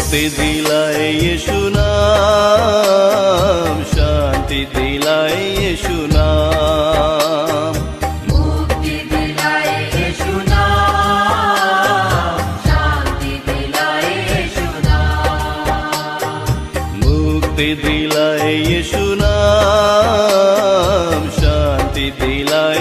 मुक्ति दिलाए यीशु नाम, शांति दिलाए यीशु नाम। मुक्ति दिलाए यीशु नाम, शांति दिलाए यीशु नाम। मुक्ति दिलाए यीशु नाम, शांति दिलाए